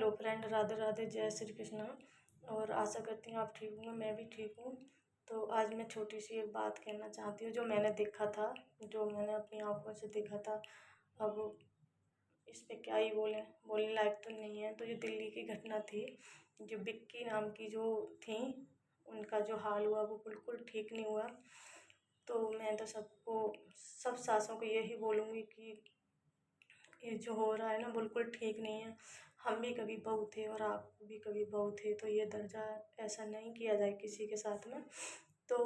Hello friend, Radhe Radhe, जय श्री कृष्णा। और आशा करती हूँ आप ठीक होंगे, मैं भी ठीक हूँ। तो आज मैं छोटी सी एक बात कहना चाहती हूँ, जो मैंने देखा था, जो मैंने अपनी आंखों से देखा था। अब इस पे क्या ही बोलने लायक तो नहीं है। तो ये दिल्ली की घटना थी, जो बिक्की नाम की जो थी, उनका जो हाल हुआ वो बिल्कुल ठीक नहीं हुआ। तो मैं तो सब सासों को यही बोलूँगी कि ये जो हो रहा है ना, बिल्कुल ठीक नहीं है। हम भी कभी बहू थे और आप भी कभी बहू थे, तो ये दर्जा ऐसा नहीं किया जाए किसी के साथ में। तो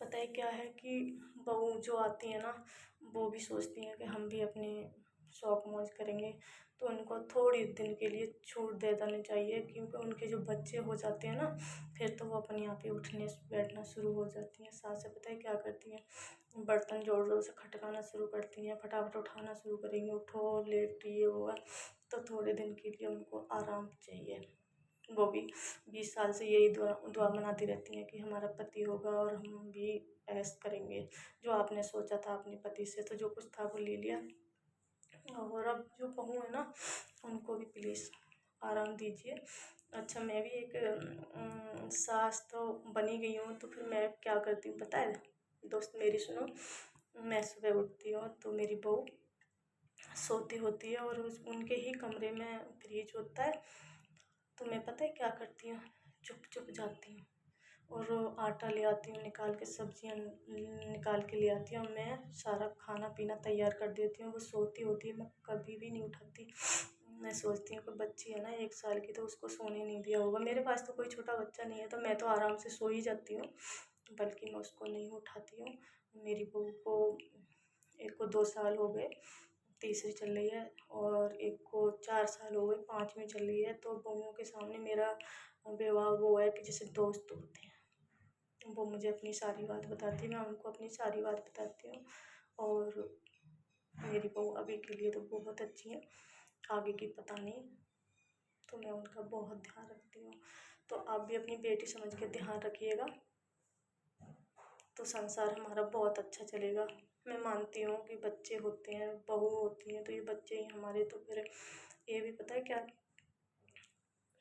पता है क्या है कि बहू जो आती है ना, वो भी सोचती हैं कि हम भी अपने शौक मौज करेंगे। तो उनको थोड़ी दिन के लिए छूट दे देनी चाहिए, क्योंकि उनके जो बच्चे हो जाते हैं ना, फिर तो वो अपने आप ही उठने बैठना शुरू हो जाती हैं। सासें पता है क्या करती हैं, बर्तन जोर जोर से खटकाना शुरू करती हैं, फटाफट उठाना शुरू करेंगी, उठो लेट ये वो है। तो थोड़े दिन के लिए उनको आराम चाहिए। वो भी 20 साल से यही दुआ दुआ मनाती रहती हैं कि हमारा पति होगा और हम भी ऐश करेंगे। जो आपने सोचा था अपने पति से, तो जो कुछ था वो ले लिया। और अब जो बहू है ना, उनको भी प्लीज़ आराम दीजिए। अच्छा, मैं भी एक सास तो बनी गई हूँ, तो फिर मैं क्या करती हूँ पता है दोस्त मेरी, सुनो। मैं सुबह उठती हूँ तो मेरी बहू सोती होती है, और उनके ही कमरे में फ्रिज होता है। तो मैं पता है क्या करती हूँ, चुप चुप जाती हूँ और आटा ले आती हूँ निकाल के, सब्जियाँ निकाल के ले आती हूँ। मैं सारा खाना पीना तैयार कर देती हूँ। वो सोती होती है, मैं कभी भी नहीं उठाती। मैं सोचती हूँ कि बच्ची है ना 1 साल की, तो उसको सोने नहीं दिया होगा। मेरे पास तो कोई छोटा बच्चा नहीं है, तो मैं तो आराम से सो ही जाती हूँ, बल्कि मैं उसको नहीं उठाती हूँ। मेरी बहू को, एक को 2 साल हो गए, तीसरी चल रही है, और एक को 4 साल हो गए, 5वीं चल रही है। तो बहुओं के सामने मेरा व्यवहार वो है कि जैसे दोस्त होते हैं। वो मुझे अपनी सारी बात बताती है, मैं उनको अपनी सारी बात बताती हूँ। और मेरी बहू अभी के लिए तो बहुत अच्छी है, आगे की पता नहीं। तो मैं उनका बहुत ध्यान रखती हूँ। तो आप भी अपनी बेटी समझ के ध्यान रखिएगा, तो संसार हमारा बहुत अच्छा चलेगा। मैं मानती हूँ कि बच्चे होते हैं, बहू होती हैं, तो ये बच्चे ही हमारे। तो फिर ये भी पता है क्या,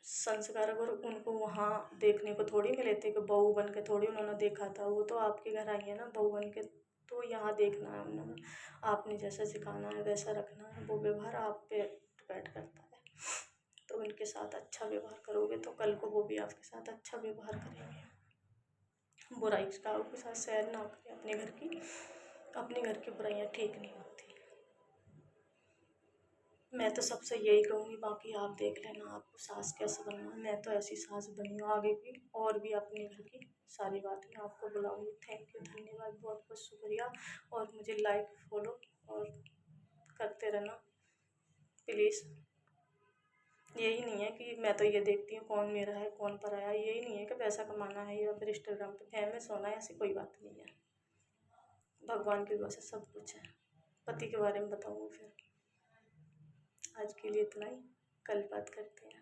संस्कार अगर उनको वहाँ देखने को थोड़ी मिले थे कि बहू बन के थोड़ी उन्होंने देखा था। वो तो आपके घर आई है ना बहू बन के, तो यहाँ देखना है उन्होंने। आपने जैसा सिखाना है वैसा रखना है, वो व्यवहार आप पे डिपेंड करता है। तो उनके साथ अच्छा व्यवहार करोगे तो कल को वो भी आपके साथ अच्छा व्यवहार करेंगे। बुराई का के साथ शेयर ना करें अपने घर की बुराइयाँ ठीक नहीं होती। मैं तो सबसे यही कहूँगी, बाकी आप देख लेना आपको सास कैसे बनना है। मैं तो ऐसी सास बनी हूँ आगे भी, और भी अपने घर की सारी बात मैं आपको बुलाऊँगी। थैंक यू, धन्यवाद, बहुत बहुत शुक्रिया। और मुझे लाइक फॉलो और करते रहना प्लीज़। यही नहीं है कि मैं तो ये देखती हूँ कौन मेरा है कौन पराया है, यही नहीं है कि पैसा कमाना है या फिर इंस्टाग्राम पे फेमस होना है, ऐसी कोई बात नहीं है। भगवान की दुआ से सब कुछ है। पति के बारे में बताऊँगी फिर। आज के लिए इतना ही, कल बात करते हैं।